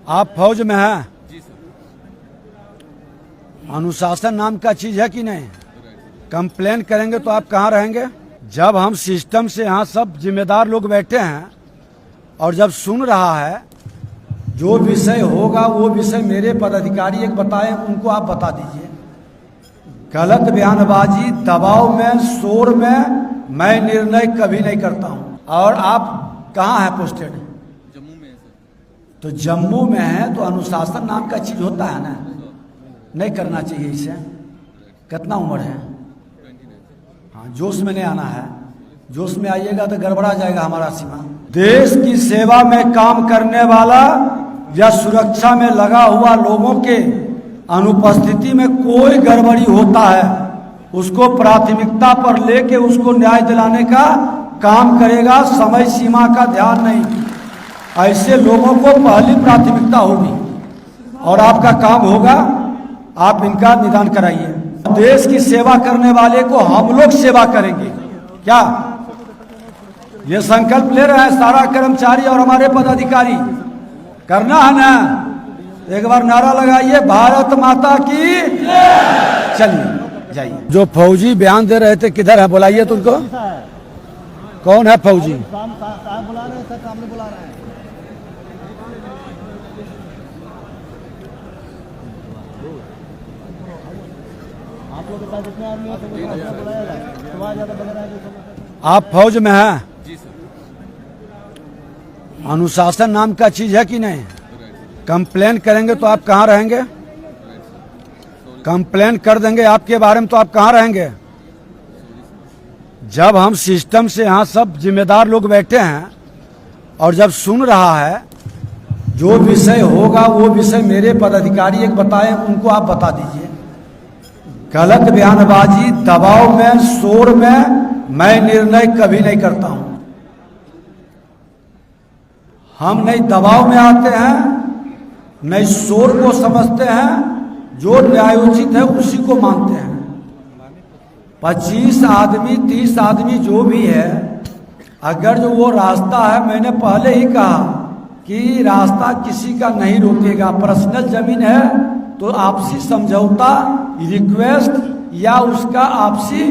आप फौज में हैं? जी सर। अनुशासन नाम का चीज है कि नहीं? कंप्लेन करेंगे तो आप कहाँ रहेंगे? जब हम सिस्टम से यहाँ सब जिम्मेदार लोग बैठे हैं और जब सुन रहा है, जो विषय होगा वो विषय मेरे पदाधिकारी एक बताए, उनको आप बता दीजिए। गलत बयानबाजी, दबाव में, शोर में मैं निर्णय कभी नहीं करता हूँ। और आप कहाँ हैं पोस्टेड? जम्मू में है सर। तो जम्मू में है तो अनुशासन नाम का चीज होता है ना, नहीं करना चाहिए इसे। कितना उम्र है? 29। हाँ, जोश में नहीं आना है। जोश में आइएगा तो गड़बड़ा जाएगा हमारा सीमा। देश की सेवा में काम करने वाला या सुरक्षा में लगा हुआ लोगों के अनुपस्थिति में कोई गड़बड़ी होता है, उसको प्राथमिकता पर लेके उसको न्याय दिलाने का काम करेगा, समय सीमा का ध्यान नहीं। ऐसे लोगों को पहली प्राथमिकता होगी और आपका काम होगा, आप इनका निदान कराइए। देश की सेवा करने वाले को हम लोग सेवा करेंगे। क्या ये संकल्प ले रहे हैं सारा कर्मचारी और हमारे पदाधिकारी? करना है ना? एक बार नारा लगाइए, भारत माता की। चलिए जाइए। जो फौजी बयान दे रहे थे किधर है? बुलाइए तो उनको। कौन है फौजी? बुला रहे हैं सर, सामने बुला रहे हैं। आप लोग के साथ जितने आदमी हैं सबको बुलाया जाए। सुबह ज़्यादा वगैरह है। आप फौज में हैं? जी सर। अनुशासन नाम का चीज है कि नहीं? कंप्लेन करेंगे तो आप कहाँ रहेंगे? कंप्लेन कर देंगे आपके बारे में तो आप कहाँ रहेंगे? जब हम सिस्टम से यहाँ सब जिम्मेदार लोग बैठे हैं और जब सुन रहा है, जो विषय होगा वो विषय मेरे पदाधिकारी एक बताए, उनको आप बता दीजिए। गलत बयानबाजी, दबाव में, शोर में मैं निर्णय कभी नहीं करता हूं। हम नहीं दबाव में आते हैं, नहीं शोर को समझते हैं, जो न्यायोचित है उसी को मानते हैं। 25 आदमी 30 आदमी जो भी है, अगर जो वो रास्ता है, मैंने पहले ही कहा कि रास्ता किसी का नहीं रोकेगा। पर्सनल जमीन है तो आपसी समझौता, रिक्वेस्ट या उसका आपसी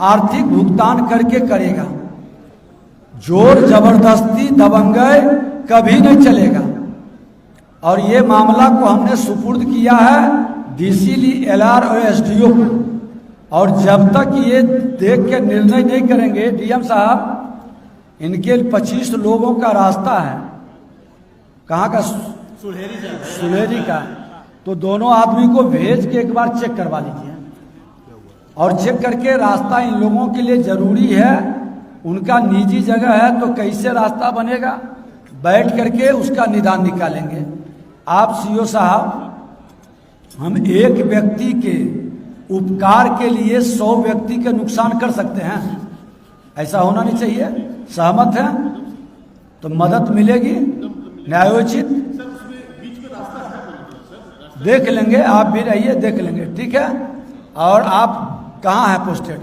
आर्थिक भुगतान करके करेगा। जोर जबरदस्ती, दबंगई कभी नहीं चलेगा। और ये मामला को हमने सुपुर्द किया है डीसी, एलआर और एसडीओ को। और जब तक ये देख के निर्णय नहीं करेंगे डीएम साहब, इनके 25 लोगों का रास्ता है, कहाँ का? सुलेरी का। तो दोनों आदमी को भेज के एक बार चेक करवा लीजिए, और चेक करके रास्ता इन लोगों के लिए जरूरी है, उनका निजी जगह है तो कैसे रास्ता बनेगा, बैठ करके उसका निदान निकालेंगे। आप सीओ साहब, हम एक व्यक्ति के उपकार के लिए 100 व्यक्ति के नुकसान कर सकते हैं? ऐसा होना नहीं चाहिए। सहमत है तो मदद मिलेगी न्यायोचित। देख लेंगे, आप भी रहिए, देख लेंगे, ठीक है। और आप कहाँ हैं पोस्टेड?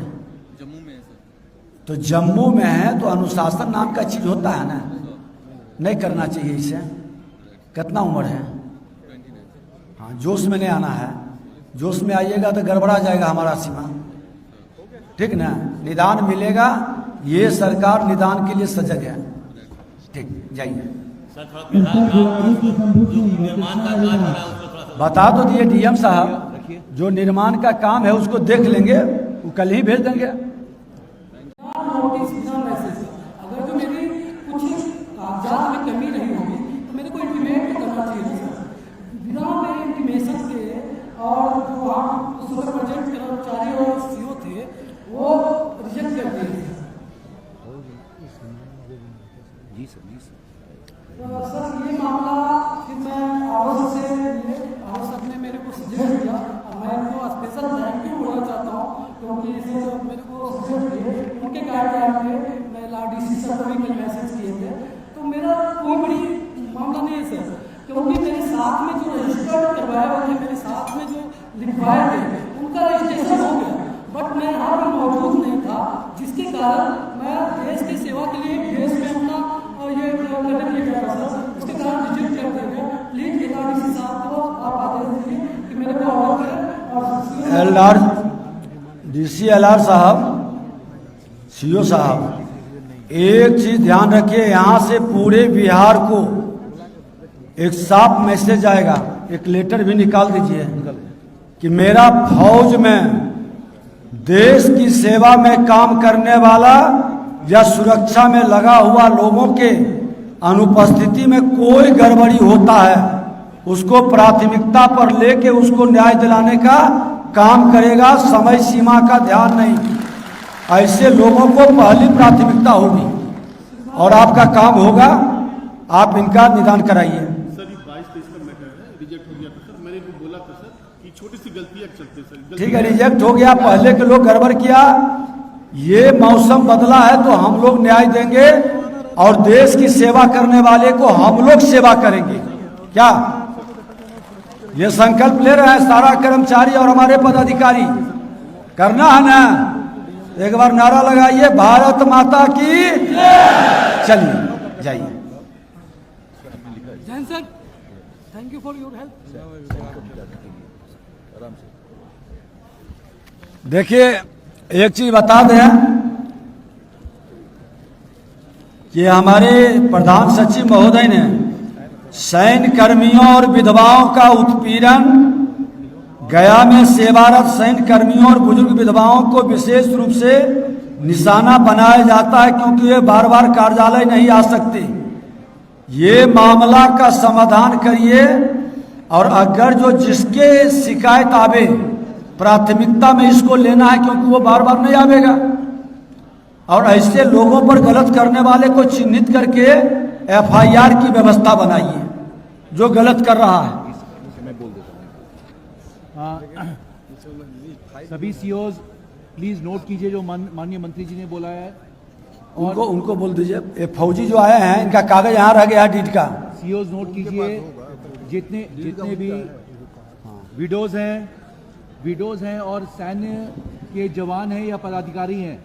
जम्मू में है सर। तो जम्मू में है तो अनुशासन नाम का चीज होता है ना, नहीं करना चाहिए इसे। कितना उम्र है? 29। हाँ, जोश में नहीं आना है। जोश में आइएगा तो गड़बड़ा जाएगा हमारा सीमा, ठीक ना? निदान मिलेगा, ये सरकार निदान के लिए सजग है। ठीक, जाइए। बता तो दिए डीएम साहब, जो निर्माण का काम है उसको देख लेंगे, वो कल ही भेज देंगे। अगर जो मेरी कुछ कागजात में कमी रही होगी तो मेरे को इंटीमेट करना चाहिए सर। बिना मेरे इंटीमेशन के, और जो आप सुपरवाइजर कर्मचारी और सीओ थे वो रिजेक्ट कर दिए थे। जी सर, जी सर। तो सर ये मामला फिर मैं आवश्यक से आवश्यक ने मेरे को सजेस्ट किया, और मैं इनको स्पेशल थैंक यू बोलना चाहता हूँ, क्योंकि इसे मेरे को सजेस्ट किए, उनके गाइडलाइन पे मैं डीसी सर को भी कल मैसेज किए थे। तो मेरा कोई बड़ी मामला नहीं है सर, क्योंकि मेरे साथ में जो रजिस्टर्ड करवाए हुए थे, मेरे साथ में जो लिखवाए थे, उनका रजिस्ट्रेशन हो गया, बट मैं यहाँ पर मौजूद नहीं था, जिसके कारण मैं देश की सेवा के लिए देश में अपना ये करने के लिए गया था सर। उसके कारण रिजेक्ट कर दिए गए। प्लीज DCLR साहब, CO साहब, एक चीज ध्यान रखिए, यहां से पूरे बिहार को एक साफ मैसेज आएगा, एक लेटर भी निकाल दीजिए कि मेरा फौज में देश की सेवा में काम करने वाला या सुरक्षा में लगा हुआ लोगों के अनुपस्थिति में कोई गड़बड़ी होता है, उसको प्राथमिकता पर लेके उसको न्याय दिलाने का काम करेगा, समय सीमा का ध्यान नहीं। ऐसे लोगों को पहली प्राथमिकता होगी और आपका काम होगा, आप इनका निदान कराइए। सर ये 22-23 का मैटर है, रिजेक्ट हो गया था सर, मैंने इनको बोला था सर कि छोटी सी गलतियां चलते सर। ठीक है, रिजेक्ट हो गया, पहले के लोग गड़बड़ किया, ये मौसम बदला है तो हम लोग न्याय देंगे और देश की सेवा करने वाले को हम लोग सेवा करेंगे। क्या ये संकल्प ले रहे हैं सारा कर्मचारी और हमारे पदाधिकारी? करना है ना? एक बार नारा लगाइए, भारत माता की। चलिए जाइए। Jain sir, thank you for your help. देखिए, एक चीज बता दें कि हमारे प्रधान सचिव महोदय ने सैन्य कर्मियों और विधवाओं का उत्पीड़न, गया में सेवारत सैन्य कर्मियों और बुजुर्ग विधवाओं को विशेष रूप से निशाना बनाया जाता है क्योंकि ये बार बार कार्यालय नहीं आ सकते। ये मामला का समाधान करिए और अगर जो जिसके शिकायत आवे प्राथमिकता में इसको लेना है क्योंकि वो बार बार नहीं आवेगा, और ऐसे लोगों पर गलत करने वाले को चिन्हित करके FIR की व्यवस्था बनाइए जो गलत कर रहा है। सभी COs प्लीज नोट कीजिए जो माननीय मंत्री जी ने बोला है। उनको बोल दीजिए, ये फौजी जो आए हैं इनका कागज यहाँ रह गया डीट का। COs नोट कीजिए, जितने भी विडोज हैं और सैन्य के जवान हैं या पदाधिकारी हैं,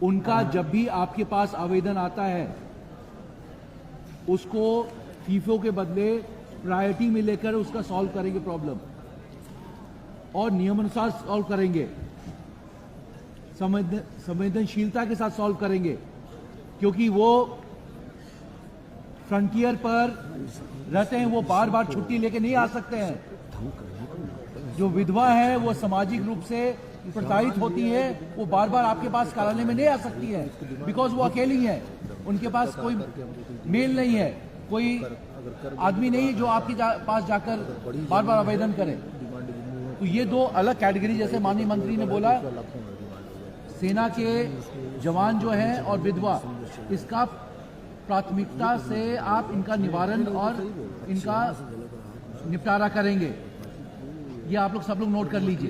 उनका जब भी आपके पास आवेदन आता है उसको फीफो के बदले प्रायोरिटी में लेकर उसका सॉल्व करेंगे प्रॉब्लम, और नियमानुसार सॉल्व करेंगे, संवेदनशीलता के साथ सॉल्व करेंगे, क्योंकि वो फ्रंटियर पर रहते हैं, वो बार बार छुट्टी लेके नहीं आ सकते हैं। जो विधवा है वो सामाजिक रूप से प्रताड़ित होती है, वो बार बार आपके पास कार्यालय में नहीं आ सकती है बिकॉज वो अकेली है, उनके पास कोई मेल नहीं है, कोई आदमी नहीं है जो आपके पास जाकर बार बार आवेदन करे। तो ये दो अलग कैटेगरी, जैसे माननीय मंत्री ने बोला, सेना के जवान जो हैं और विधवा, इसका प्राथमिकता से आप इनका निवारण और इनका निपटारा करेंगे। ये आप लोग सब लोग नोट कर लीजिए।